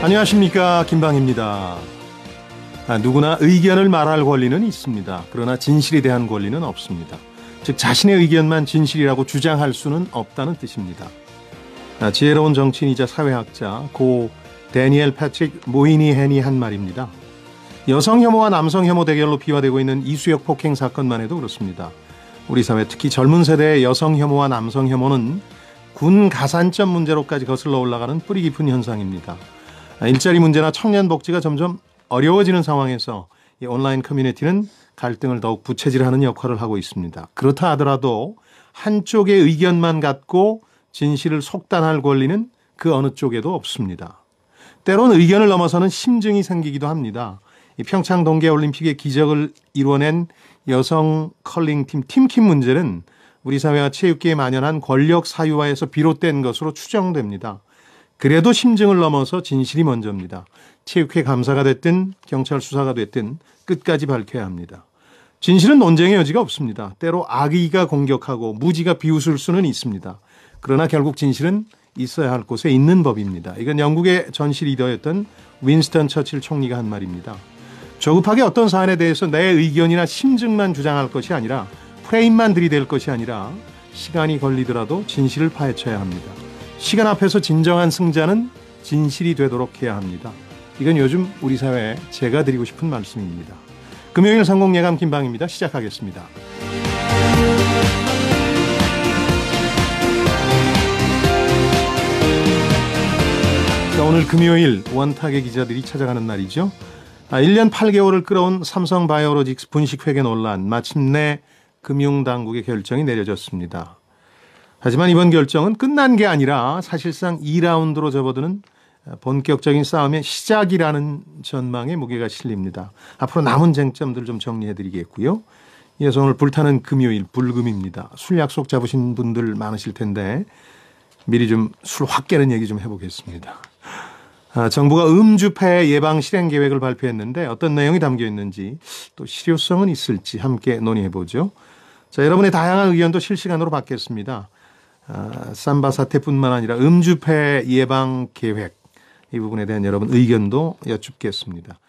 안녕하십니까, 김방입니다. 누구나 의견을 말할 권리는 있습니다. 그러나 진실에 대한 권리는 없습니다. 즉 자신의 의견만 진실이라고 주장할 수는 없다는 뜻입니다. 지혜로운 정치인이자 사회학자 고 데니엘 패트릭 모이니헨이 한 말입니다. 여성 혐오와 남성 혐오 대결로 비화되고 있는 이수역 폭행 사건만 해도 그렇습니다. 우리 사회 특히 젊은 세대의 여성 혐오와 남성 혐오는 군 가산점 문제로까지 거슬러 올라가는 뿌리 깊은 현상입니다. 일자리 문제나 청년 복지가 점점 어려워지는 상황에서 이 온라인 커뮤니티는 갈등을 더욱 부채질하는 역할을 하고 있습니다. 그렇다 하더라도 한쪽의 의견만 갖고 진실을 속단할 권리는 그 어느 쪽에도 없습니다. 때론 의견을 넘어서는 심증이 생기기도 합니다. 이 평창 동계올림픽의 기적을 이뤄낸 여성 컬링팀 팀킴 문제는 우리 사회와 체육계에 만연한 권력 사유화에서 비롯된 것으로 추정됩니다. 그래도 심증을 넘어서 진실이 먼저입니다. 체육회 감사가 됐든 경찰 수사가 됐든 끝까지 밝혀야 합니다. 진실은 논쟁의 여지가 없습니다. 때로 악의가 공격하고 무지가 비웃을 수는 있습니다. 그러나 결국 진실은 있어야 할 곳에 있는 법입니다. 이건 영국의 전시 리더였던 윈스턴 처칠 총리가 한 말입니다. 조급하게 어떤 사안에 대해서 내 의견이나 심증만 주장할 것이 아니라 프레임만 들이댈 것이 아니라 시간이 걸리더라도 진실을 파헤쳐야 합니다. 시간 앞에서 진정한 승자는 진실이 되도록 해야 합니다. 이건 요즘 우리 사회에 제가 드리고 싶은 말씀입니다. 금요일 성공예감 김방입니다. 시작하겠습니다. 자, 오늘 금요일 원탁의 기자들이 찾아가는 날이죠. 1년 8개월을 끌어온 삼성바이오로직스 분식회계 논란, 마침내 금융당국의 결정이 내려졌습니다. 하지만 이번 결정은 끝난 게 아니라 사실상 2라운드로 접어드는 본격적인 싸움의 시작이라는 전망에 무게가 실립니다. 앞으로 남은 쟁점들 좀 정리해드리겠고요. 이어서 오늘 불타는 금요일 불금입니다. 술 약속 잡으신 분들 많으실 텐데 미리 좀 술 확 깨는 얘기 좀 해보겠습니다. 정부가 음주폐 예방 실행 계획을 발표했는데 어떤 내용이 담겨 있는지 또 실효성은 있을지 함께 논의해보죠. 자, 여러분의 다양한 의견도 실시간으로 받겠습니다. 삼바 사태뿐만 아니라 음주폐 예방 계획 이 부분에 대한 여러분 의견도 여쭙겠습니다.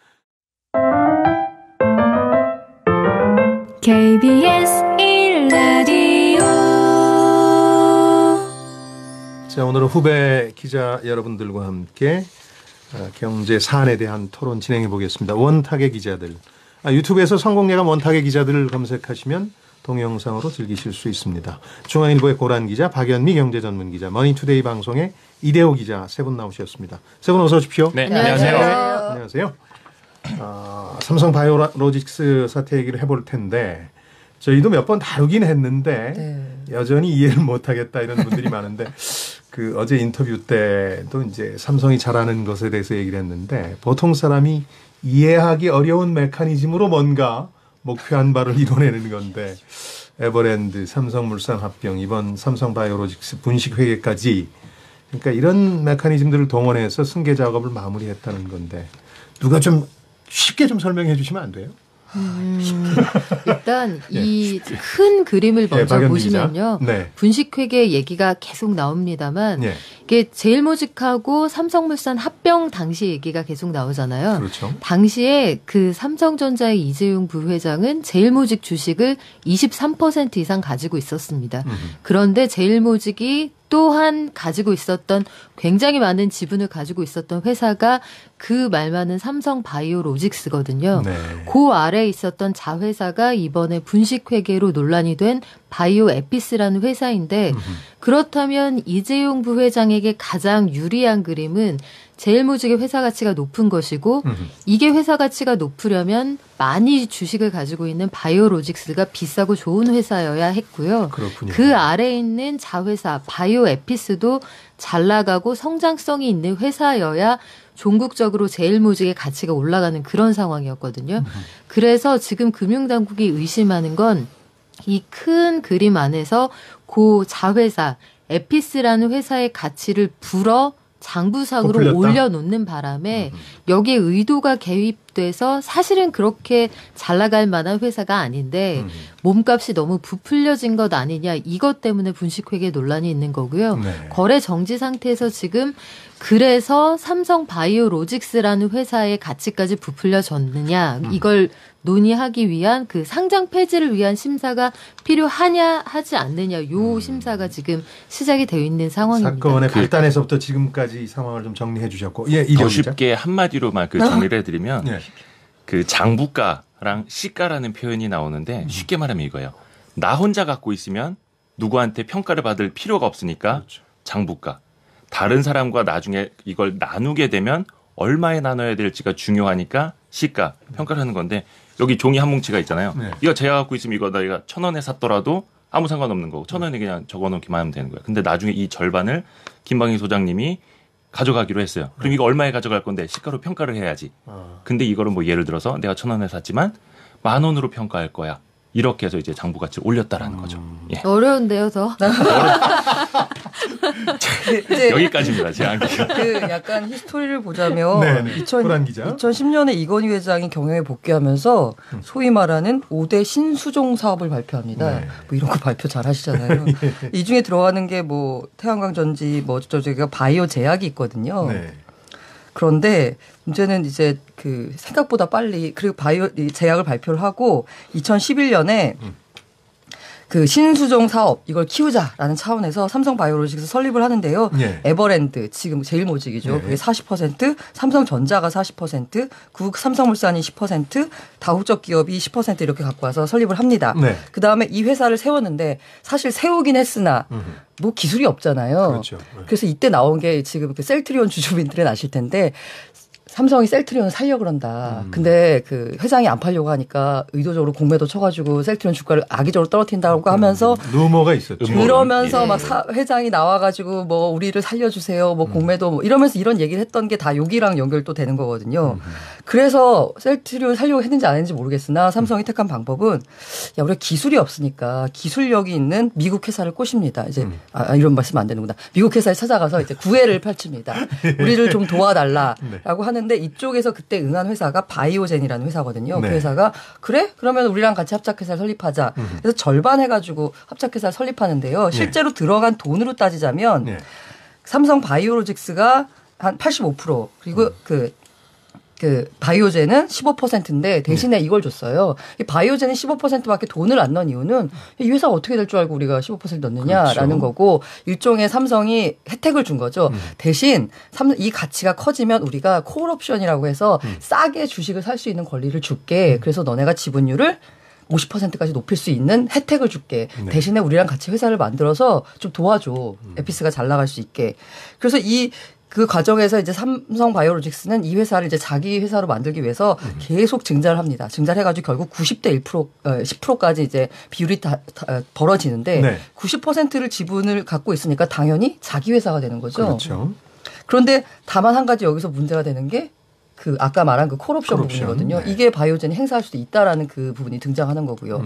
KBS 1라디오. 자, 오늘은 후배 기자 여러분들과 함께 경제 사안에 대한 토론 진행해 보겠습니다. 원탁의 기자들. 유튜브에서 성공예감 원탁의 기자들을 검색하시면 동영상으로 즐기실 수 있습니다. 중앙일보의 고란 기자, 박연미 경제전문기자, 머니투데이 방송의 이대호 기자 세 분 나오셨습니다. 세 분 어서 오십시오. 네, 안녕하세요. 안녕하세요. 삼성바이오로직스 사태 얘기를 해볼 텐데 저희도 몇 번 다루긴 했는데 여전히 이해를 못하겠다 이런 분들이 많은데 어제 인터뷰 때도 이제 삼성이 잘하는 것에 대해서 얘기를 했는데 보통 사람이 이해하기 어려운 메커니즘으로 뭔가 목표한 바를 이뤄내는 건데 에버랜드, 삼성물산 합병, 이번 삼성바이오로직스 분식회계까지 그러니까 이런 메커니즘들을 동원해서 승계 작업을 마무리했다는 건데 누가 좀 쉽게 좀 설명해 주시면 안 돼요? 일단 이 큰 그림을 먼저 보시면요. 분식회계 얘기가 계속 나옵니다만 이게 제일모직하고 삼성물산 합병 당시 얘기가 계속 나오잖아요. 그렇죠. 당시에 그 삼성전자의 이재용 부회장은 제일모직 주식을 23% 이상 가지고 있었습니다. 그런데 제일모직이 또한 가지고 있었던 굉장히 많은 지분을 가지고 있었던 회사가 그 말 많은 삼성바이오로직스거든요. 그 아래에 있었던 자회사가 이번에 분식회계로 논란이 된 바이오에피스라는 회사인데 그렇다면 이재용 부회장에게 가장 유리한 그림은 제일모직의 회사 가치가 높은 것이고 이게 회사 가치가 높으려면 많이 주식을 가지고 있는 바이오로직스가 비싸고 좋은 회사여야 했고요. 그렇군요. 그 아래에 있는 자회사 바이오에피스도 잘 나가고 성장성이 있는 회사여야 종국적으로 제일모직의 가치가 올라가는 그런 상황이었거든요. 그래서 지금 금융당국이 의심하는 건 이 큰 그림 안에서 그 자회사 에피스라는 회사의 가치를 불어 장부상으로 올려놓는 바람에 여기에 의도가 투입돼서 사실은 그렇게 잘 나갈 만한 회사가 아닌데 몸값이 너무 부풀려진 것 아니냐 이것 때문에 분식회계 논란이 있는 거고요. 네. 거래 정지 상태에서 지금 그래서 삼성 바이오로직스라는 회사의 가치까지 부풀려졌느냐 이걸 논의하기 위한 그 상장 폐지를 위한 심사가 필요하냐 하지 않느냐 요 심사가 지금 시작이 되어 있는 상황입니다. 사건의 발단에서부터 지금까지 이 상황을 좀 정리해 주셨고 더 쉽게 한마디로만 그 정리를 해드리면 네. 그 장부가랑 시가라는 표현이 나오는데 쉽게 말하면 이거예요. 나 혼자 갖고 있으면 누구한테 평가를 받을 필요가 없으니까 그렇죠. 장부가. 다른 사람과 나중에 이걸 나누게 되면 얼마에 나눠야 될지가 중요하니까 시가 평가를 하는 건데 여기 종이 한 뭉치가 있잖아요. 네. 이거 제가 갖고 있으면 이거 내가 1,000원에 샀더라도 아무 상관없는 거고 1,000원에 그냥 적어놓기만 하면 되는 거예요. 근데 나중에 이 절반을 김방희 소장님이 가져가기로 했어요. 그럼 이거 얼마에 가져갈 건데 시가로 평가를 해야지. 근데 이거를 뭐 예를 들어서 내가 1,000원에 샀지만 10,000원으로 평가할 거야. 이렇게 해서 이제 장부 가치를 올렸다라는 거죠. 예. 어려운데요, 더. 여기까지입니다. 제 안기가. 그 약간 히스토리를 보자면 네, 호란 기자. 2010년에 이건희 회장이 경영에 복귀하면서 소위 말하는 5대 신수종 사업을 발표합니다. 네. 뭐 이런 거 발표 잘 하시잖아요. 이 중에 들어가는 게 뭐 태양광 전지 뭐 저기가 바이오 제약이 있거든요. 네. 그런데 문제는 이제 그 생각보다 빨리 그리고 바이오 제약을 발표를 하고 2011년에 그 신수종 사업 이걸 키우자라는 차원에서 삼성 바이오로직스 설립을 하는데요. 예. 에버랜드 지금 제일모직이죠. 네. 그게 40%, 삼성전자가 40%, 국 삼성물산이 10%, 다국적 기업이 10% 이렇게 갖고 와서 설립을 합니다. 네. 그다음에 이 회사를 세웠는데 사실 세우긴 했으나 뭐 기술이 없잖아요. 그렇죠. 네. 그래서 이때 나온 게 지금 그 셀트리온 주주분들은 아실 텐데 삼성이 셀트리온을 살려고 그런다. 근데 그 회장이 안 팔려고 하니까 의도적으로 공매도 쳐가지고 셀트리온 주가를 악의적으로 떨어뜨린다고 하면서 루머가 있었죠. 그러면서 예. 막 회장이 나와가지고 뭐 우리를 살려주세요. 뭐 공매도 뭐 이러면서 이런 얘기를 했던 게 다 여기랑 연결도 되는 거거든요. 그래서 셀트리온 살려고 했는지 안 했는지 모르겠으나 삼성이 택한 방법은 야 우리가 기술이 없으니까 기술력이 있는 미국 회사를 꼬십니다. 이제 이런 말씀 안 되는구나. 미국 회사에 찾아가서 이제 구애를 펼칩니다. 우리를 좀 도와달라라고 하는데 이쪽에서 그때 응한 회사가 바이오젠이라는 회사거든요. 네. 그 회사가 그래? 그러면 우리랑 같이 합작회사를 설립하자. 그래서 절반 해가지고 합작회사를 설립하는데요. 실제로 들어간 돈으로 따지자면 네. 삼성 바이오로직스가 한 85% 그리고 그 바이오젠은 15%인데 대신에 이걸 줬어요. 이 바이오젠은 15%밖에 돈을 안 넣은 이유는 이 회사가 어떻게 될 줄 알고 우리가 15% 넣느냐라는 그렇죠. 거고 일종의 삼성이 혜택을 준 거죠. 대신 이 가치가 커지면 우리가 콜옵션이라고 해서 싸게 주식을 살 수 있는 권리를 줄게. 그래서 너네가 지분율을 50%까지 높일 수 있는 혜택을 줄게. 네. 대신에 우리랑 같이 회사를 만들어서 좀 도와줘. 에피스가 잘 나갈 수 있게. 그래서 그 과정에서 이제 삼성 바이오로직스는 이 회사를 이제 자기 회사로 만들기 위해서 계속 증자를 합니다. 증자를 해가지고 결국 90대 1%, 10%까지 이제 비율이 벌어지는데 네. 90%를 지분을 갖고 있으니까 당연히 자기 회사가 되는 거죠. 그렇죠. 그런데 다만 한 가지 여기서 문제가 되는 게 그 아까 말한 그 콜옵션 부분이거든요. 네. 이게 바이오젠이 행사할 수도 있다라는 그 부분이 등장하는 거고요.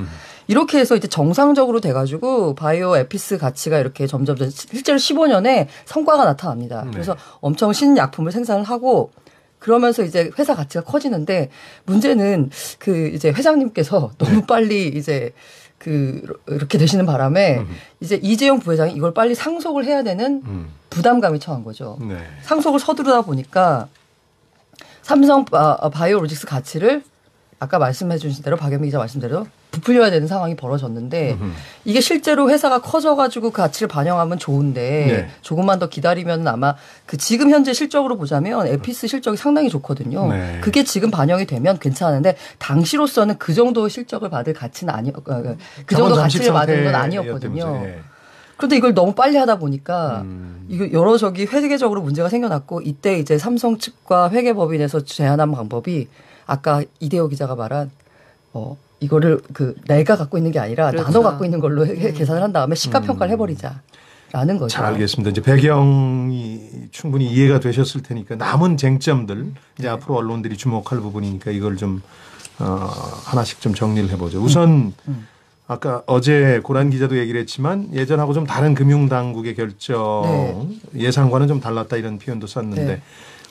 이렇게 해서 이제 정상적으로 돼가지고 바이오 에피스 가치가 이렇게 점점 실제로 15년에 성과가 나타납니다. 네. 그래서 엄청 신약품을 생산을 하고 그러면서 이제 회사 가치가 커지는데 문제는 그 이제 회장님께서 너무 빨리 이제 이렇게 되시는 바람에 이제 이재용 부회장이 이걸 빨리 상속을 해야 되는 부담감이 처한 거죠. 네. 상속을 서두르다 보니까 삼성 바이오로직스 가치를 아까 말씀해 주신 대로 박연미 기자 말씀대로 부풀려야 되는 상황이 벌어졌는데 이게 실제로 회사가 커져가지고 그 가치를 반영하면 좋은데 네. 조금만 더 기다리면 아마 그 지금 현재 실적으로 보자면 에피스 실적이 상당히 좋거든요. 네. 그게 지금 반영이 되면 괜찮은데 당시로서는 그 정도 실적을 받을 가치는 그 정도 가치를 받은 건 아니었거든요. 네. 그런데 이걸 너무 빨리 하다 보니까 이거 여러 회계적으로 문제가 생겨났고 이때 이제 삼성 측과 회계법인에서 제안한 방법이 아까 이대호 기자가 말한 이거를 내가 갖고 있는 게 아니라 그렇죠. 나눠 갖고 있는 걸로 계산을 한 다음에 시가 평가를 해버리자라는 거죠. 잘 알겠습니다. 이제 배경이 충분히 이해가 되셨을 테니까 남은 쟁점들 이제 앞으로 언론들이 주목할 부분이니까 이걸 좀 하나씩 좀 정리를 해보죠. 우선 아까 어제 고란 기자도 얘기를 했지만 예전하고 좀 다른 금융당국의 결정 네. 예상과는 좀 달랐다 이런 표현도 썼는데 네.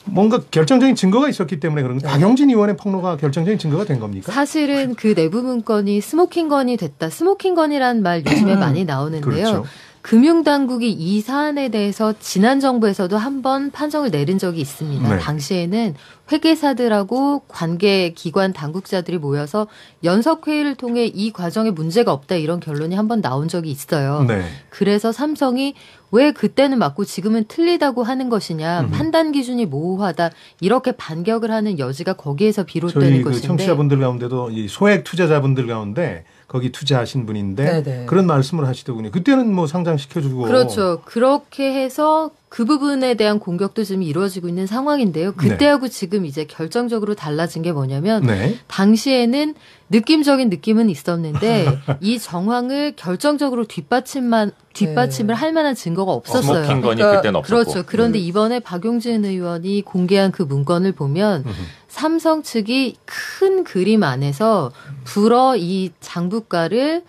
뭔가 결정적인 증거가 있었기 때문에 그런 거. 박용진 의원의 폭로가 결정적인 증거가 된 겁니까? 사실은 그 내부 문건이 스모킹건이 됐다. 스모킹건이란 말 요즘에 많이 나오는데요. 그렇죠. 금융당국이 이 사안에 대해서 지난 정부에서도 한번 판정을 내린 적이 있습니다. 네. 당시에는 회계사들하고 관계기관 당국자들이 모여서 연석회의를 통해 이 과정에 문제가 없다 이런 결론이 한번 나온 적이 있어요. 네. 그래서 삼성이 왜 그때는 맞고 지금은 틀리다고 하는 것이냐, 판단 기준이 모호하다 이렇게 반격을 하는 여지가 거기에서 비롯되는 저희 그 것인데 청취자분들 가운데도 이 소액 투자자분들 가운데 거기 투자하신 분인데 네네. 그런 말씀을 하시더군요. 그때는 뭐 상장시켜주고. 그렇죠. 그렇게 해서 그 부분에 대한 공격도 지금 이루어지고 있는 상황인데요. 그때하고 지금 이제 결정적으로 달라진 게 뭐냐면 네. 당시에는 느낌적인 느낌은 있었는데 이 정황을 결정적으로 뒷받침을 할 만한 증거가 없었어요. 스모킹건이 그러니까 그때는 없었고. 그렇죠. 그런데 이번에 박용진 의원이 공개한 그 문건을 보면 삼성 측이 큰 그림 안에서 불어 이 장부가를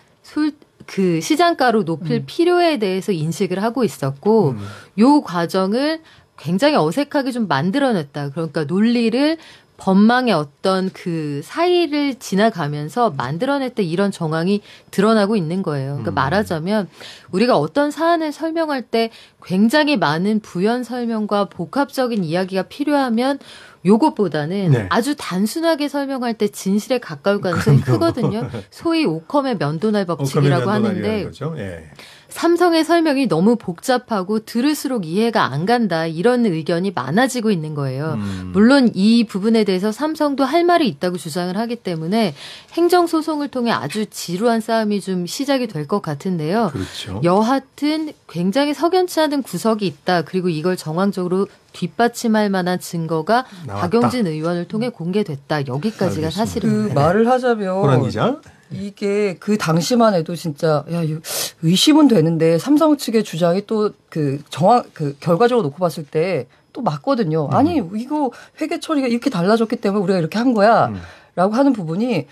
그 시장가로 높일 필요에 대해서 인식을 하고 있었고 요 과정을 굉장히 어색하게 좀 만들어냈다. 그러니까 논리를 법망의 어떤 그 사이를 지나가면서 만들어냈다 이런 정황이 드러나고 있는 거예요. 그러니까 말하자면 우리가 어떤 사안을 설명할 때 굉장히 많은 부연 설명과 복합적인 이야기가 필요하면 요것보다는 네. 아주 단순하게 설명할 때 진실에 가까울 가능성이 크거든요. 소위 오컴의 면도날 법칙이라고 하는데 거죠. 예. 삼성의 설명이 너무 복잡하고 들을수록 이해가 안 간다 이런 의견이 많아지고 있는 거예요. 물론 이 부분에 대해서 삼성도 할 말이 있다고 주장을 하기 때문에 행정소송을 통해 아주 지루한 싸움이 좀 시작이 될 것 같은데요. 그렇죠. 여하튼 굉장히 석연치 않은 구석이 있다. 그리고 이걸 정황적으로 뒷받침할 만한 증거가 나왔다. 박용진 의원을 통해 공개됐다. 여기까지가 알겠습니다. 사실입니다. 그 말을 하자면 호랑 기자. 이게 그 당시만 해도 진짜 야 이거 의심은 되는데 삼성 측의 주장이 또 그 결과적으로 놓고 봤을 때 또 맞거든요. 아니 이거 회계 처리가 이렇게 달라졌기 때문에 우리가 이렇게 한 거야라고 하는 부분이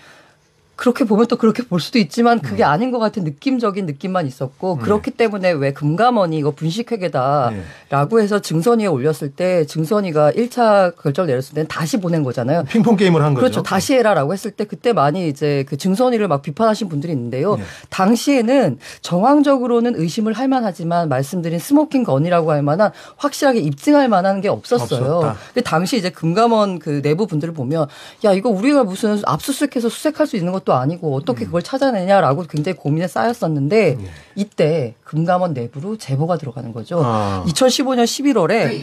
그렇게 보면 또 그렇게 볼 수도 있지만 그게 아닌 것 같은 느낌적인 느낌만 있었고 그렇기 때문에 왜 금감원이 이거 분식회계다라고 해서 증선위에 올렸을 때 증선위가 1차 결정을 내렸을 때는 다시 보낸 거잖아요. 핑퐁 게임을 한 거죠. 그렇죠. 다시 해라라고 했을 때 그때 많이 이제 그 증선위를 막 비판하신 분들이 있는데요. 네. 당시에는 정황적으로는 의심을 할 만하지만 말씀드린 스모킹 건이라고 할 만한 확실하게 입증할 만한 게 없었어요. 없었다. 근데 당시 이제 금감원 그 내부 분들을 보면 야 이거 우리가 무슨 압수수색해서 수색할 수 있는 것도 아니고 어떻게 그걸 찾아내냐라고 굉장히 고민에 쌓였었는데 이때 금감원 내부로 제보가 들어가는 거죠. 2015년 11월에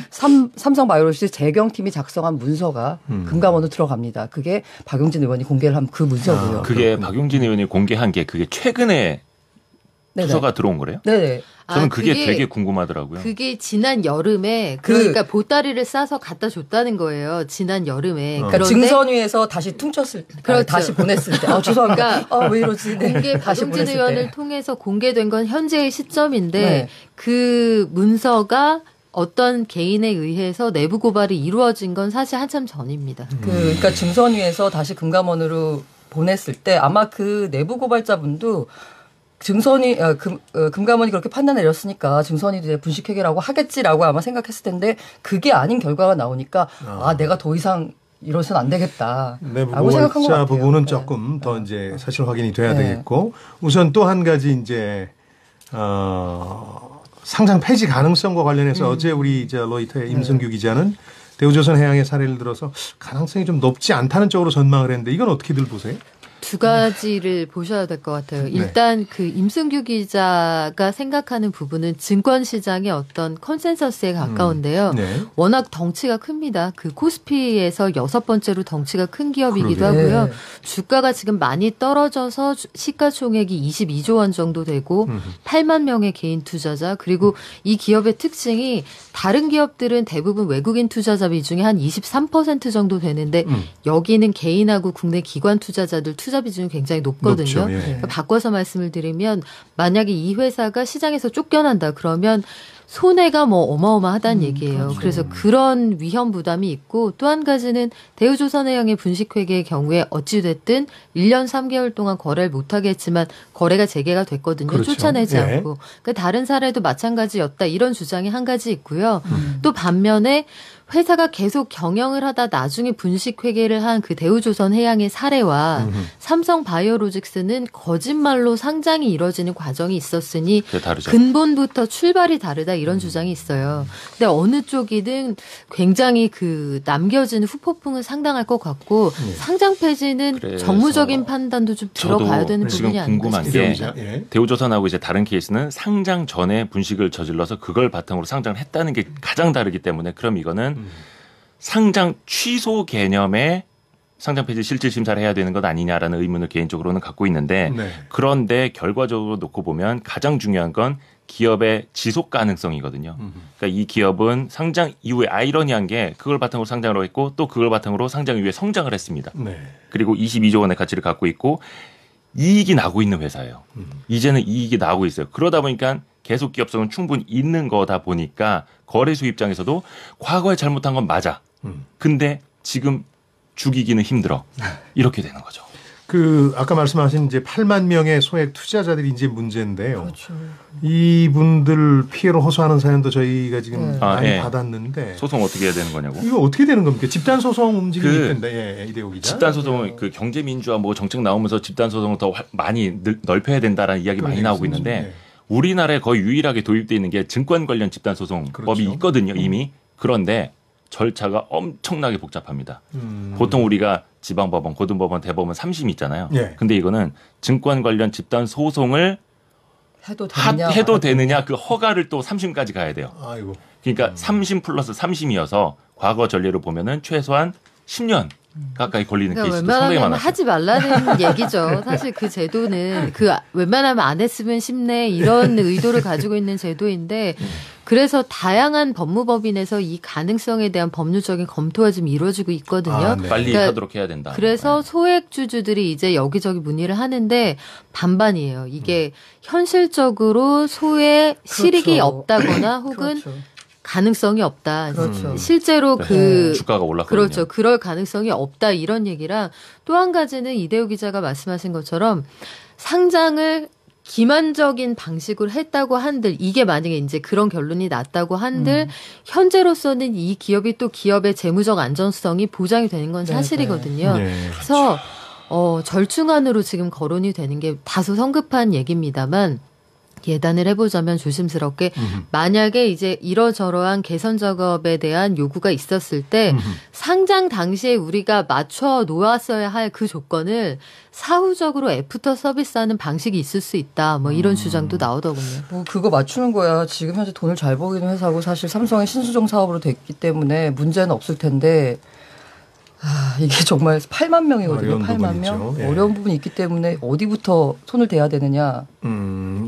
삼성바이오로시스 재경팀이 작성한 문서가 금감원으로 들어갑니다. 그게 박용진 의원이 공개를 한 그 문서고요. 그게 박용진 의원이 공개한 게 그게 최근에 네네. 투서가 들어온 거래요? 네네. 저는 그게 되게 궁금하더라고요. 그게 지난 여름에 그러니까 보따리를 싸서 갖다 줬다는 거예요. 지난 여름에. 그러니까 그런데 증선위에서 다시 퉁쳤을 때, 그렇죠. 다시 보냈을 때. 죄송합니다. 왜 이러지? 네. 공개 다시 박용진 보냈을 의원을 때. 통해서 공개된 건 현재의 시점인데 네. 그 문서가 어떤 개인에 의해서 내부 고발이 이루어진 건 사실 한참 전입니다. 그러니까 증선위에서 다시 금감원으로 보냈을 때 아마 그 내부 고발자분도 금감원이 그렇게 판단 내렸으니까 증선이도 이제 분식회계라고 하겠지라고 아마 생각했을 텐데 그게 아닌 결과가 나오니까 내가 더 이상 이러선 안 되겠다. 내부 라고 생각한 것 고발자 같아요. 부분은 네. 조금 더 이제 사실 확인이 돼야 네. 되겠고 우선 또 한 가지 이제 상장 폐지 가능성과 관련해서 어제 우리 로이터의 임승규 기자는 대우조선 해양의 사례를 들어서 가능성이 좀 높지 않다는 쪽으로 전망을 했는데 이건 어떻게들 보세요? 두 가지를 보셔야 될 것 같아요. 일단 그 임승규 기자가 생각하는 부분은 증권시장의 어떤 컨센서스에 가까운데요. 네. 워낙 덩치가 큽니다. 그 코스피에서 6번째로 덩치가 큰 기업이기도 그러게요. 하고요. 네. 주가가 지금 많이 떨어져서 시가총액이 22조 원 정도 되고 8만 명의 개인 투자자 그리고 이 기업의 특징이 다른 기업들은 대부분 외국인 투자자 비중이 한 23% 정도 되는데 여기는 개인하고 국내 기관 투자자들 투자 비중이 굉장히 높거든요. 높죠. 예. 그러니까 바꿔서 말씀을 드리면 만약에 이 회사가 시장에서 쫓겨난다 그러면 손해가 뭐 어마어마하다는 얘기예요. 그렇죠. 그래서 그런 위험 부담이 있고 또 한 가지는 대우조선해양의 분식회계의 경우에 어찌됐든 1년 3개월 동안 거래를 못하게 했지만 거래가 재개가 됐거든요. 그렇죠. 쫓아내지 예. 않고. 그러니까 다른 사례도 마찬가지였다. 이런 주장이 한 가지 있고요. 또 반면에 회사가 계속 경영을 하다 나중에 분식 회계를 한 그 대우조선해양의 사례와 삼성바이오로직스는 거짓말로 상장이 이뤄지는 과정이 있었으니 다르죠. 근본부터 출발이 다르다 이런 주장이 있어요. 근데 어느 쪽이든 굉장히 그 남겨지는 후폭풍은 상당할 것 같고 상장 폐지는 정무적인 판단도 좀 들어봐야 되는 부분이 아닌가 궁금한 싶습니다. 게 대우조선하고 이제 다른 케이스는 상장 전에 분식을 저질러서 그걸 바탕으로 상장을 했다는 게 가장 다르기 때문에 그럼 이거는 상장 취소 개념의 상장 폐지 실질 심사를 해야 되는 것 아니냐라는 의문을 개인적으로는 갖고 있는데 네. 그런데 결과적으로 놓고 보면 가장 중요한 건 기업의 지속 가능성이거든요. 그러니까 이 기업은 상장 이후에 아이러니한 게 그걸 바탕으로 상장을 했고 또 그걸 바탕으로 상장 이후에 성장을 했습니다. 네. 그리고 22조 원의 가치를 갖고 있고 이익이 나고 있는 회사예요. 이제는 이익이 나고 있어요. 그러다 보니까 계속 기업성은 충분히 있는 거다 보니까 거래소 입장에서도 과거에 잘못한 건 맞아. 근데 지금 죽이기는 힘들어. 이렇게 되는 거죠. 그 아까 말씀하신 이제 8만 명의 소액 투자자들이 이제 문제인데요. 그렇죠. 이분들 피해로 호소하는 사연도 저희가 지금 많이 예. 받았는데 소송 어떻게 해야 되는 거냐고. 이거 어떻게 되는 겁니까? 집단 소송 움직임이 있던데 이대호 기자. 집단 소송은 그 경제민주화 뭐 정책 나오면서 집단 소송을 더 많이 넓혀야 된다라는 이야기 많이 나오고 있는데 네. 우리나라에 거의 유일하게 도입되어 있는 게 증권 관련 집단 소송법이 그렇죠. 있거든요 이미. 그런데 절차가 엄청나게 복잡합니다. 보통 우리가 지방법원, 고등법원, 대법원 3심 있잖아요. 예. 근데 이거는 증권 관련 집단 소송을 해도 되느냐 그 허가를 또 3심까지 가야 돼요. 아이고. 그러니까 3심 플러스 3심이어서 과거 전례로 보면은 최소한 10년 가까이 걸리는 그러니까 케이스도 상당히 웬만하면 많았어요. 하지 말라는 얘기죠. 사실 그 제도는 그 웬만하면 안 했으면 쉽네 이런 의도를 가지고 있는 제도인데 그래서 다양한 법무법인에서 이 가능성에 대한 법률적인 검토가 지금 이루어지고 있거든요. 아, 네. 빨리 그러니까 하도록 해야 된다. 그래서 소액주주들이 이제 여기저기 문의를 하는데 반반이에요. 이게 현실적으로 소액 실익이 그렇죠. 없다거나 혹은 그렇죠. 가능성이 없다. 그렇죠. 실제로 네. 그 주가가 올랐거든요. 그렇죠. 그럴 가능성이 없다 이런 얘기랑 또 한 가지는 이대호 기자가 말씀하신 것처럼 상장을 기만적인 방식으로 했다고 한들 이게 만약에 이제 그런 결론이 났다고 한들 현재로서는 이 기업이 또 기업의 재무적 안전성이 보장이 되는 건 사실이거든요. 네. 그래서 절충안으로 지금 거론이 되는 게 다소 성급한 얘기입니다만 예단을 해보자면 조심스럽게 만약에 이제 이러저러한 개선 작업에 대한 요구가 있었을 때 상장 당시에 우리가 맞춰 놓았어야 할 그 조건을 사후적으로 애프터 서비스하는 방식이 있을 수 있다. 뭐 이런 주장도 나오더군요. 뭐 그거 맞추는 거야. 지금 현재 돈을 잘 벌이는 회사고 사실 삼성의 신수정 사업으로 됐기 때문에 문제는 없을 텐데 이게 정말 8만 명이거든요. 어려운 8만 부분이죠. 명. 예. 어려운 부분이 있기 때문에 어디부터 손을 대야 되느냐.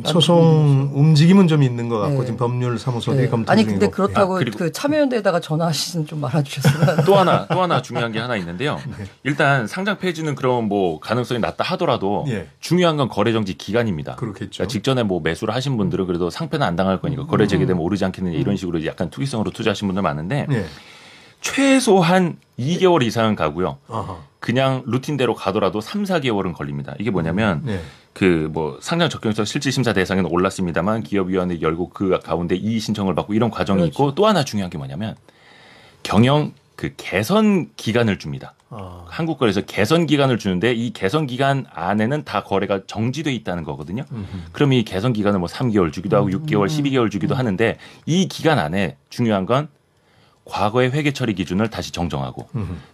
소송 움직임은 좀 있는 것 같고 네. 지금 법률사무소들이 네. 검토 아니 중이고. 근데 그렇다고 그리고 그 참여연대에다가 전화하시는 좀 말아주셨으면. 또 하나 중요한 게 하나 있는데요. 일단 상장 폐지는 그럼 뭐 가능성이 낮다 하더라도 예. 중요한 건 거래 정지 기간입니다. 그렇겠죠. 그러니까 직전에 뭐 매수를 하신 분들은 그래도 상패는 안 당할 거니까 거래 재개되면 오르지 않겠느냐 이런 식으로 약간 투기성으로 투자하신 분들 많은데 예. 최소한 2개월 이상은 가고요. 아하. 그냥 루틴대로 가더라도 3, 4개월은 걸립니다. 이게 뭐냐면 예. 그 뭐 상장 적격성 실질심사 대상에는 올랐습니다만 기업위원회 열고 그 가운데 이의 신청을 받고 이런 과정이 그렇죠. 있고 또 하나 중요한 게 뭐냐면 경영 그 개선 기간을 줍니다. 한국거래에서 개선 기간을 주는데 이 개선 기간 안에는 다 거래가 정지돼 있다는 거거든요. 그럼 이 개선 기간을 뭐 3개월 주기도 하고 6개월, 12개월 주기도 하는데 이 기간 안에 중요한 건 과거의 회계 처리 기준을 다시 정정하고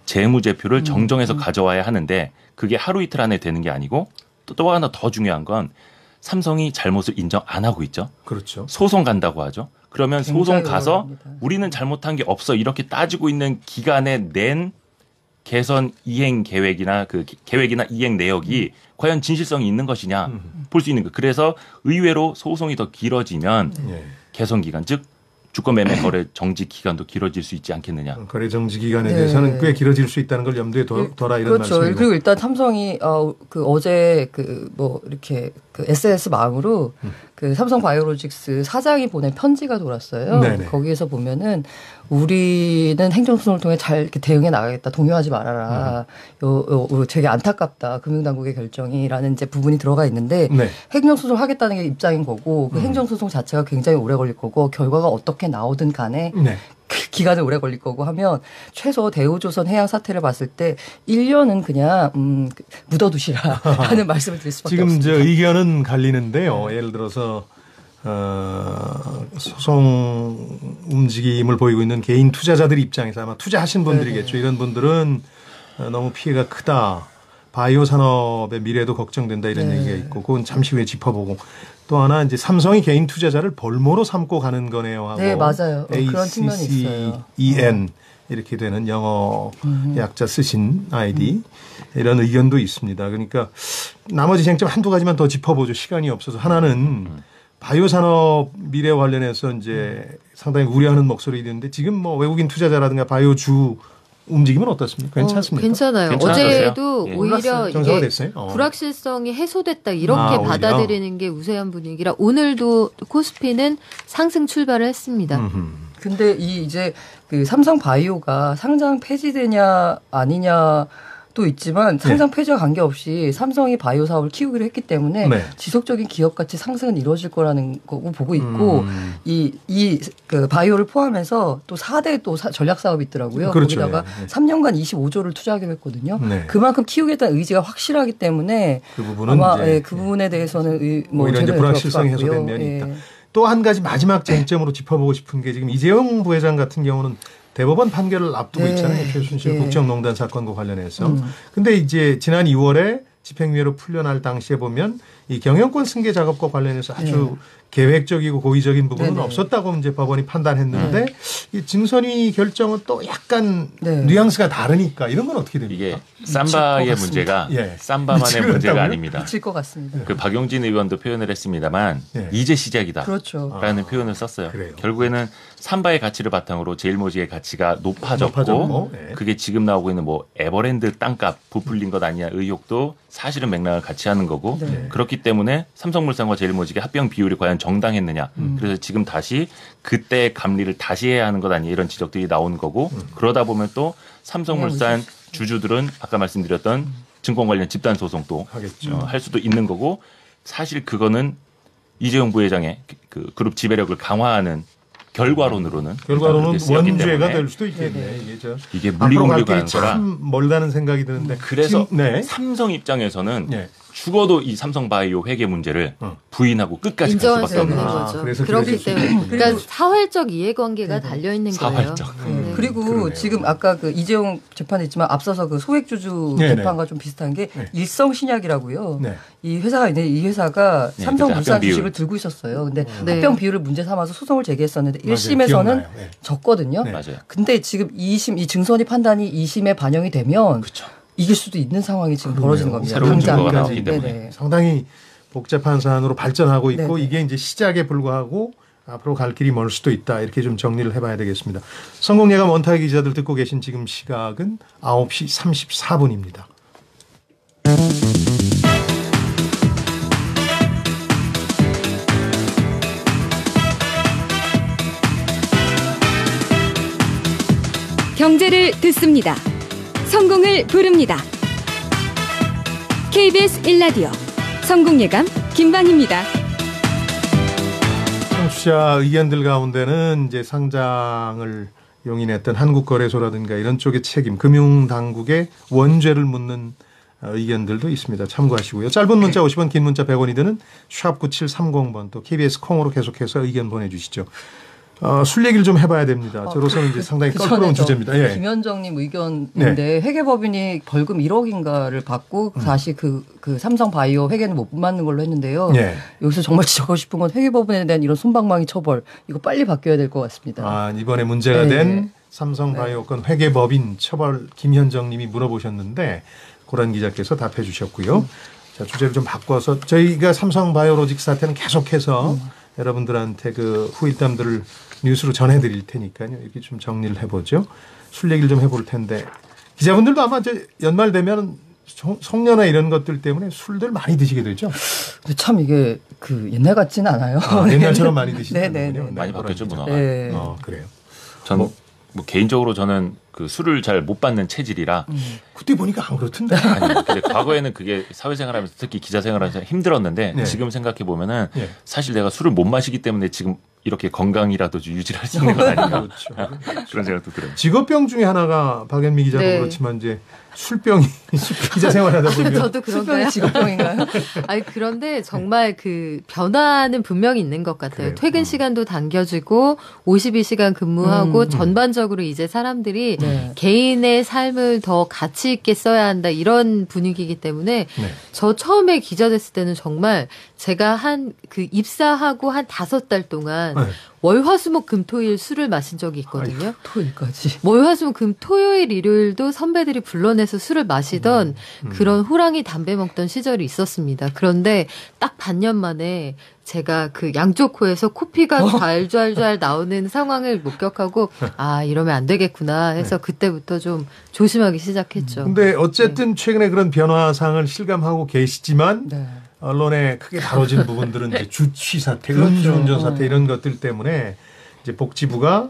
재무제표를 정정해서 가져와야 하는데 그게 하루 이틀 안에 되는 게 아니고 또 하나 더 중요한 건 삼성이 잘못을 인정 안 하고 있죠. 그렇죠. 소송 간다고 하죠. 그러면 굉장히 소송 가서 어렵습니다. 우리는 잘못한 게 없어 이렇게 따지고 있는 기간에 낸 개선 이행 계획이나 그 계획이나 이행 내역이 과연 진실성이 있는 것이냐 볼 수 있는 거. 그래서 의외로 소송이 더 길어지면 예. 개선 기간 즉 주권 매매 거래 정지 기간도 길어질 수 있지 않겠느냐. 거래 정지 기간에 네. 대해서는 꽤 길어질 수 있다는 걸 염두에 둬라 이런 그렇죠. 말씀이고. 그리고 일단 삼성이 그 어제 그 뭐 이렇게 그 SNS 망으로 그 삼성 바이오로직스 사장이 보낸 편지가 돌았어요. 네네. 거기에서 보면은 우리는 행정소송을 통해 잘 이렇게 대응해 나가겠다. 동요하지 말아라. 되게 안타깝다. 금융당국의 결정이라는 이제 부분이 들어가 있는데 네. 행정소송 하겠다는 게 입장인 거고 그 행정소송 자체가 굉장히 오래 걸릴 거고 결과가 어떻게 나오든 간에 네. 기간은 오래 걸릴 거고 하면 최소 대우조선 해양 사태를 봤을 때 1년은 그냥 묻어두시라 하는 말씀을 드릴 수밖에 지금 없습니다. 저 의견은 갈리는데요. 예를 들어서 소송 움직임을 보이고 있는 개인 투자자들 입장에서 아마 투자하신 분들이겠죠. 이런 분들은 너무 피해가 크다. 바이오 산업의 미래도 걱정된다 이런 얘기가 있고 그건 잠시 후에 짚어보고 또 하나 이제 삼성이 개인 투자자를 볼모로 삼고 가는 거네요 하고 네, 맞아요. 그런 측면이 있어요. ACCEN 이렇게 되는 영어 약자 쓰신 아이디 이런 의견도 있습니다. 그러니까 나머지 쟁점 한두 가지만 더 짚어보죠. 시간이 없어서 하나는 바이오 산업 미래 관련해서 이제 상당히 우려하는 목소리가 있는데 지금 뭐 외국인 투자자라든가 바이오주 움직임은 어떻습니까? 괜찮습니까? 괜찮아요. 괜찮았어요? 어제도 예. 오히려 정상화 이게 됐어요? 불확실성이 해소됐다 이렇게 오히려? 받아들이는 게 우세한 분위기라 오늘도 코스피는 상승 출발을 했습니다. 근데 이제 그 삼성 바이오가 상장 폐지되냐 아니냐 도 있지만 상장 폐지와 관계없이 삼성이 바이오 사업을 키우기로 했기 때문에 네. 지속적인 기업 가치 상승은 이루어질 거라는 거고 보고 있고 그 바이오를 포함해서 또 4대 또 전략 사업이 있더라고요. 그렇죠. 거기다가 예. 3년간 25조를 투자하기로 했거든요. 네. 그만큼 키우겠다는 의지가 확실하기 때문에 그 부분은 아마 이제 그 부분에 대해서는 오히려 이제 불확실성이 해소된 면이 있다. 또 한 가지 마지막 쟁점으로 짚어보고 싶은 게 지금 이재용 부회장 같은 경우는 대법원 판결을 앞두고 네. 있잖아요. 최순실 네. 국정농단 사건과 관련해서. 근데 이제 지난 2월에 집행유예로 풀려날 당시에 보면 이 경영권 승계 작업과 관련해서 아주 계획적이고 고의적인 부분은 네네. 없었다고 이제 법원이 판단했는데 이 증선위 결정은 또 약간 네. 뉘앙스가 다르니까 이런 건 어떻게 됩니까? 이게 삼바의 문제가 예. 삼바만의 미칠 것 문제가 같다고요? 아닙니다. 미칠 것 같습니다. 그 박용진 의원도 표현을 했습니다만 예. 이제 시작이다. 그렇죠. 라는 표현을 썼어요. 그래요. 결국에는 삼바의 가치를 바탕으로 제일모직의 가치가 높아졌고 높아졌고, 예. 그게 지금 나오고 있는 뭐 에버랜드 땅값 부풀린 것 아니냐 의혹도 사실은 맥락을 같이 하는 거고 네. 그렇기 때문에 삼성물산과 제일모직의 합병 비율이 과연 정당했느냐 그래서 지금 다시 그때 감리를 다시 해야 하는 것 아니냐 이런 지적들이 나오는 거고 그러다 보면 또 삼성물산 주주들은 아까 말씀드렸던 증권 관련 집단 소송도 하겠죠. 할 수도 있는 거고 사실 그거는 이재용 부회장의 그 그룹 지배력을 강화하는 결과론으로는 그렇게 쓰였기 원죄가 때문에 될 수도 있겠네. 이게 앞으로 갈 물리공류가 길이 아니라 참 멀다는 생각이 드는데 그래서 지금, 네. 삼성 입장에서는 네. 죽어도 이 삼성바이오 회계 문제를 부인하고 끝까지 갈 인정할 수밖에 수 없는 없는 거죠. 거죠. 그래서 그렇기 그래서 때문에 그러니까 사활적 이해관계가 달려 있는 거예요. 사활적. 네. 그리고 그러네요. 지금 아까 그 이재용 재판에 있지만 앞서서 그 소액주주 네네. 재판과 좀 비슷한 게 네. 일성신약이라고요. 네. 이 회사가 있는데 이 회사가 네, 삼성물산 합병 비율. 주식을 들고 있었어요. 근데 네. 합병 비율을 문제 삼아서 소송을 제기했었는데 맞아요. 1심에서는 기억나요. 네. 졌거든요. 네. 맞아요. 근데 지금 2심 이 증선이 판단이 2심에 반영이 되면 그렇죠. 이길 수도 있는 상황이 지금 그러네요. 벌어지는 겁니다. 새로운 당장. 증거가 나오기 때문에. 네네. 상당히 복잡한 사안으로 발전하고 있고 네네. 이게 이제 시작에 불과하고 앞으로 갈 길이 멀 수도 있다. 이렇게 좀 정리를 해봐야 되겠습니다. 성공예감 원탁 기자들 듣고 계신 지금 시각은 9시 34분입니다. 경제를 듣습니다. 성공을 부릅니다. KBS 1라디오 성공예감 김방희입니다. 청취자 의견들 가운데는 이제 상장을 용인했던 한국거래소라든가 이런 쪽의 책임, 금융당국의 원죄를 묻는 의견들도 있습니다. 참고하시고요. 짧은 문자 50원, 긴 문자 100원이 드는 샵 9730번 또 KBS 콩으로 계속해서 의견 보내주시죠. 술 얘기를 좀 해봐야 됩니다. 저로서는 이제 상당히 껄끄러운 주제입니다. 예. 김현정님 의견인데 회계법인이 벌금 1억인가를 받고 다시 그 삼성바이오 회계는 못 맞는 걸로 했는데요. 예. 여기서 정말 지적하고 싶은 건 회계법인에 대한 이런 솜방망이 처벌 이거 빨리 바뀌어야 될 것 같습니다. 아, 이번에 문제가 네. 된 삼성바이오건 회계법인 처벌 김현정 님이 물어보셨는데 고란 기자께서 답해 주셨고요. 자, 주제를 좀 바꿔서 저희가 삼성바이오로직 사태는 계속해서 여러분들한테 그 후일담들을 뉴스로 전해드릴 테니까요. 이렇게 좀 정리를 해보죠. 술 얘기를 좀 해볼 텐데 기자분들도 아마 이제 연말 되면 송년회 이런 것들 때문에 술들 많이 드시게 되죠. 근데 참 이게 그 옛날 같지는 않아요. 옛날처럼 많이 드시는군요. 네네네. 많이 바뀌었죠, 문화가. 네. 그래요. 전 뭐 개인적으로 저는 그 술을 잘 못 받는 체질이라 그때 보니까 안 그렇던데. 아니, 근데 과거에는 그게 사회생활하면서 특히 기자생활하면서 힘들었는데 네. 지금 생각해 보면은 네. 사실 내가 술을 못 마시기 때문에 지금 이렇게 건강이라도 좀 유지를 할 수 있는 건 아닌가 그렇죠. 그런 생각도 들어요. 직업병 중에 하나가 박연미 기자도 네. 그렇지만 이제 술병이 기자 생활하다 보면 저도 그런가요? 직업병인가요? 아니 그런데 정말 그 변화는 분명히 있는 것 같아요. 그래요. 퇴근 시간도 당겨지고 52시간 근무하고 전반적으로 이제 사람들이 네. 개인의 삶을 더 가치 있게 써야 한다 이런 분위기이기 때문에 네. 저 처음에 기자 됐을 때는 정말 제가 한 그 입사하고 한 5달 동안 네. 월화수목 금토일 술을 마신 적이 있거든요. 토요일까지. 월화수목 금 토요일 일요일도 선배들이 불러내서 술을 마시던 그런 호랑이 담배 먹던 시절이 있었습니다. 그런데 딱 반년 만에 제가 그 양쪽 코에서 코피가 좔좔좔 나오는 상황을 목격하고 아 이러면 안 되겠구나 해서 그때부터 좀 조심하기 시작했죠. 근데 어쨌든 최근에 그런 변화상을 실감하고 계시지만 네. 언론에 크게 다뤄진 부분들은 이제 주취 사태, 그렇죠. 음주운전 사태 이런 것들 때문에 이제 복지부가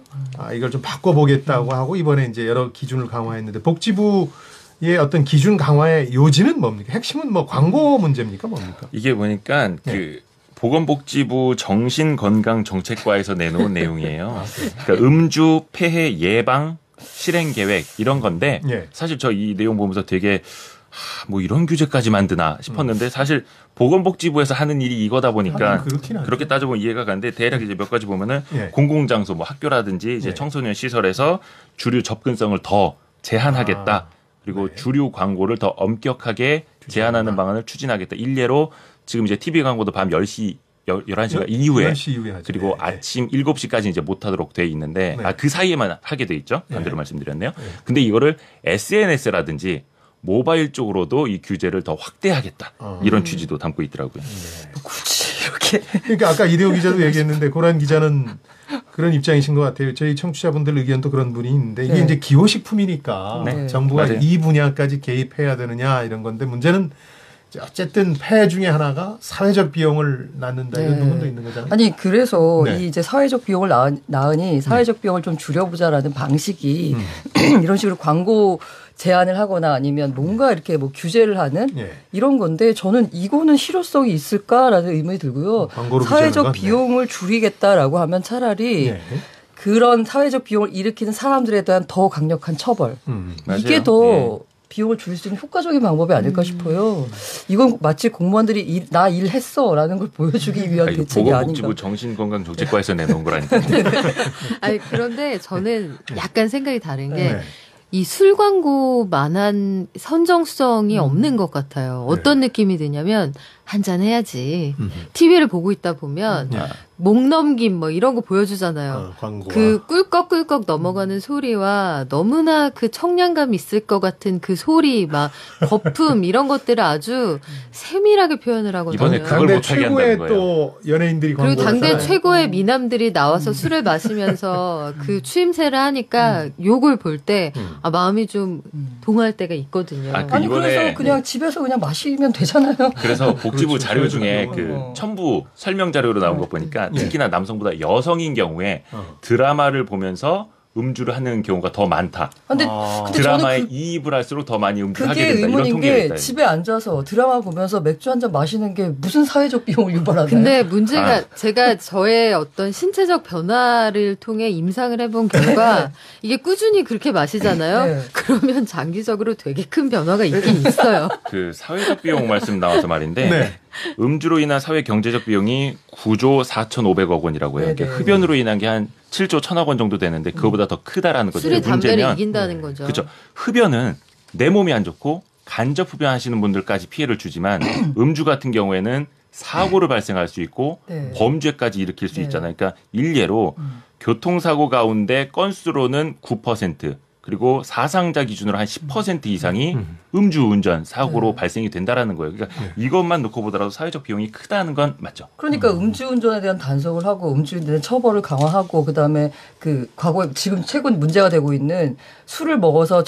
이걸 좀 바꿔보겠다고 하고 이번에 이제 여러 기준을 강화했는데 복지부의 어떤 기준 강화의 요지는 뭡니까? 핵심은 뭐 광고 문제입니까? 뭡니까? 이게 보니까 그 보건복지부 정신건강정책과에서 내놓은 내용이에요. 그러니까 음주 폐해 예방 실행 계획 이런 건데 예. 사실 저 이 내용 보면서 되게 뭐 이런 규제까지 만드나 싶었는데 사실 보건복지부에서 하는 일이 이거다 보니까 그렇긴 하죠. 그렇게 따져보면 이해가 가는데 대략 이제 몇 가지 보면은 예. 공공장소 뭐 학교라든지 이제 예. 청소년 시설에서 주류 접근성을 더 제한하겠다. 그리고 네. 주류 광고를 더 엄격하게 제한하는 방안을 추진하겠다. 일례로 지금 이제 TV 광고도 밤 10시 11시가 이후에 10시 이후에 하죠. 그리고 네, 아침 7시까지 이제 못하도록 돼 있는데 네. 그 사이에만 하게 돼 있죠. 반대로 네. 말씀드렸네요. 네. 근데 이거를 SNS라든지 모바일 쪽으로도 이 규제를 더 확대하겠다. 이런 취지도 담고 있더라고요. 굳이 이렇게. 그러니까 아까 이대호 기자도 얘기했는데 고란 기자는 그런 입장이신 것 같아요. 저희 청취자분들 의견도 그런 분이 있는데 이게 네. 이제 기호식품이니까 네. 정부가 맞아요. 이 분야까지 개입해야 되느냐 이런 건데 문제는 어쨌든 폐해 중에 하나가 사회적 비용을 낳는다 이런 네. 부분도 있는 거잖아요. 아니 그래서 네. 이 이제 사회적 비용을 낳으니 사회적 비용을 좀 줄여보자라는 방식이 이런 식으로 광고 제한을 하거나 아니면 뭔가 이렇게 뭐 규제를 하는 예. 이런 건데 저는 이거는 실효성이 있을까라는 의문이 들고요. 광고로 사회적 규제하는 건, 비용을 줄이겠다라고 하면 차라리 예. 그런 사회적 비용을 일으키는 사람들에 대한 더 강력한 처벌. 맞아요. 이게 더 예. 비용을 줄일 수 있는 효과적인 방법이 아닐까 싶어요. 이건 마치 공무원들이 나 일했어라는 걸 보여주기 위한 대책이 아닌가. 보건복지부 정신건강정책과에서 내놓은 거라니까. 아니 그런데 저는 약간 생각이 다른 게 네. 이 술 광고만한 선정성이 없는 것 같아요. 어떤 느낌이 드냐면 한잔 해야지. TV를 보고 있다 보면 목 넘김 뭐 이런 거 보여주잖아요. 광고와 그 꿀꺽꿀꺽 넘어가는 소리와 너무나 그 청량감 있을 것 같은 그 소리 막 거품 이런 것들을 아주 세밀하게 표현을 하거든요. 이번에 그걸 당대 못하게 최고의 한다는 거예요. 또 연예인들이 그리고 광고를 당대 하잖아요. 최고의 미남들이 나와서 술을 마시면서 그 추임새를 하니까 욕을 볼 때 마음이 좀 동할 때가 있거든요. 아, 아니 이번에- 그래서 그냥 집에서 그냥 마시면 되잖아요. 그래서 복지부 그렇죠. 자료 중에 그렇죠. 그 첨부 설명 자료로 나온 거 보니까 예. 특히나 남성보다 여성인 경우에 드라마를 보면서 음주를 하는 경우가 더 많다. 근데, 근데 드라마에 저는 이입을 할수록 더 많이 음주를 하게 그게 된다. 이런 의문인 통계가 게 있다. 집에 앉아서 드라마 보면서 맥주 한 잔 마시는 게 무슨 사회적 비용을 유발하나요? 근데 문제가 제가 저의 어떤 신체적 변화를 통해 임상을 해본 결과 이게 꾸준히 그렇게 마시잖아요. 네. 그러면 장기적으로 되게 큰 변화가 있긴 있어요. 그 사회적 비용 말씀 나와서 말인데 네. 음주로 인한 사회 경제적 비용이 9조 4,500억 원이라고 해요. 네네. 그러니까 흡연으로 인한 게 한 7조 1,000억 원 정도 되는데 그거보다 더 크다라는 거죠. 술이 담배를 문제는 이긴다는 거죠. 그렇죠. 흡연은 내 몸이 안 좋고 간접 흡연하시는 분들까지 피해를 주지만 음주 같은 경우에는 사고를 발생할 수 있고 네. 범죄까지 일으킬 수 네. 있잖아요. 그러니까 일례로 교통사고 가운데 건수로는 9% 그리고 사상자 기준으로 한 10% 이상이 음주운전 사고로 발생이 된다라는 거예요. 그러니까 이것만 놓고 보더라도 사회적 비용이 크다는 건 맞죠. 그러니까 음주운전에 대한 단속을 하고 음주운전의 처벌을 강화하고 그다음에 그 과거에 지금 최근 문제가 되고 있는 술을 먹어서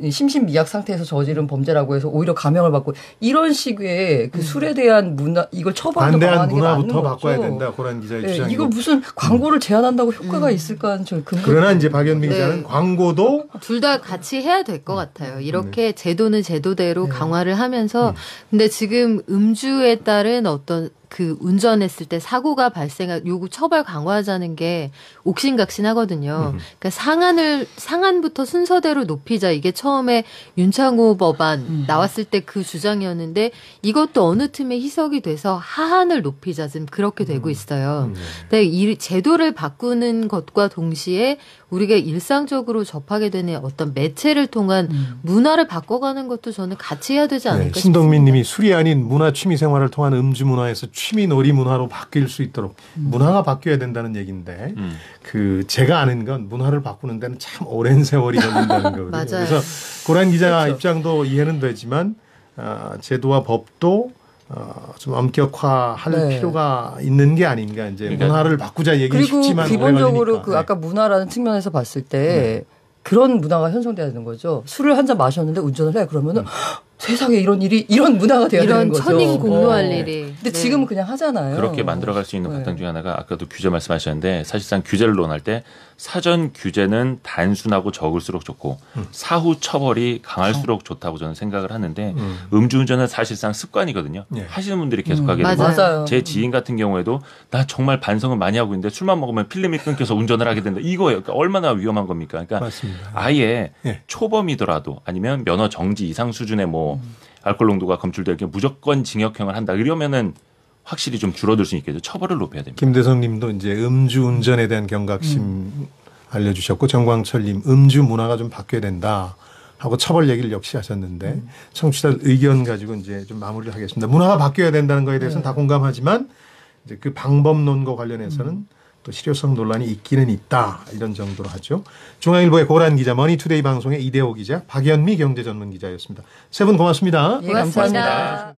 심신미약 상태에서 저지른 범죄라고 해서 오히려 감형을 받고 이런 식의 그 술에 대한 문화 이걸 처벌도 반대한 강화하는 게 맞는 문화부터 거죠. 바꿔야 된다. 고란 기자의 네, 주장이. 이거 무슨 광고를 제한한다고 효과가 있을까 하는 저 근거. 그러나 이제 박연미 네. 기자는 광고도 둘 다 같이 해야 될 것 같아요. 이렇게 제도는 제도대로 네. 강화를 하면서 근데 지금 음주에 따른 어떤 그 운전했을 때 사고가 발생한 요구 처벌 강화하자는 게 옥신각신하거든요. 그러니까 상한부터 순서대로 높이자 이게 처음에 윤창호 법안 나왔을 때 그 주장이었는데 이것도 어느 틈에 희석이 돼서 하한을 높이자 지금 그렇게 되고 있어요. 근데 이 제도를 바꾸는 것과 동시에 우리가 일상적으로 접하게 되는 어떤 매체를 통한 문화를 바꿔가는 것도 저는 같이 해야 되지 않을까 싶습니다. 신동민 님이 술이 아닌 문화 취미 생활을 통한 음주 문화에서 취미 놀이 문화로 바뀔 수 있도록 문화가 바뀌어야 된다는 얘기인데 그 제가 아는 건 문화를 바꾸는 데는 참 오랜 세월이 걸린다는 거거든요. 맞아요. 그래서 고란 기자 그렇죠. 입장도 이해는 되지만 제도와 법도 좀 엄격화할 네. 필요가 있는 게 아닌가 이제 그러니까 문화를 바꾸자 얘기는 그리고 쉽지만 기본적으로 오래 걸리니까. 아까 문화라는 측면에서 봤을 때 그런 문화가 형성돼야 되는 거죠. 술을 한 잔 마셨는데 운전을 해 그러면은 세상에 이런 문화가 돼야 되는 이런 거죠. 천인 공노할 일이. 근데 지금은 그냥 하잖아요. 그렇게 만들어갈 수 있는 네. 바탕 중에 하나가 아까도 규제 말씀하셨는데 사실상 규제를 논할 때 사전 규제는 단순하고 적을수록 좋고 사후 처벌이 강할수록 좋다고 저는 생각을 하는데 음주운전은 사실상 습관이거든요. 예. 하시는 분들이 계속 하게 되고 맞아요. 제 지인 같은 경우에도 나 정말 반성을 많이 하고 있는데 술만 먹으면 필름이 끊겨서 운전을 하게 된다. 이거예요. 그러니까 얼마나 위험한 겁니까? 그러니까 맞습니다. 아예 예. 초범이더라도 아니면 면허 정지 이상 수준의 뭐 알코올 농도가 검출될 경우 무조건 징역형을 한다. 이러면은 확실히 좀 줄어들 수 있겠죠. 처벌을 높여야 됩니다. 김대성 님도 이제 음주 운전에 대한 경각심 알려주셨고 정광철 님 음주 문화가 좀 바뀌어야 된다 하고 처벌 얘기를 역시 하셨는데 청취자 의견 가지고 이제 좀 마무리를 하겠습니다. 문화가 바뀌어야 된다는 거에 대해서는 다 공감하지만 이제 그 방법론과 관련해서는 또 실효성 논란이 있기는 있다 이런 정도로 하죠. 중앙일보의 고란 기자, 머니투데이 방송의 이대호 기자, 박연미 경제전문기자였습니다. 세 분 고맙습니다. 예, 감사합니다.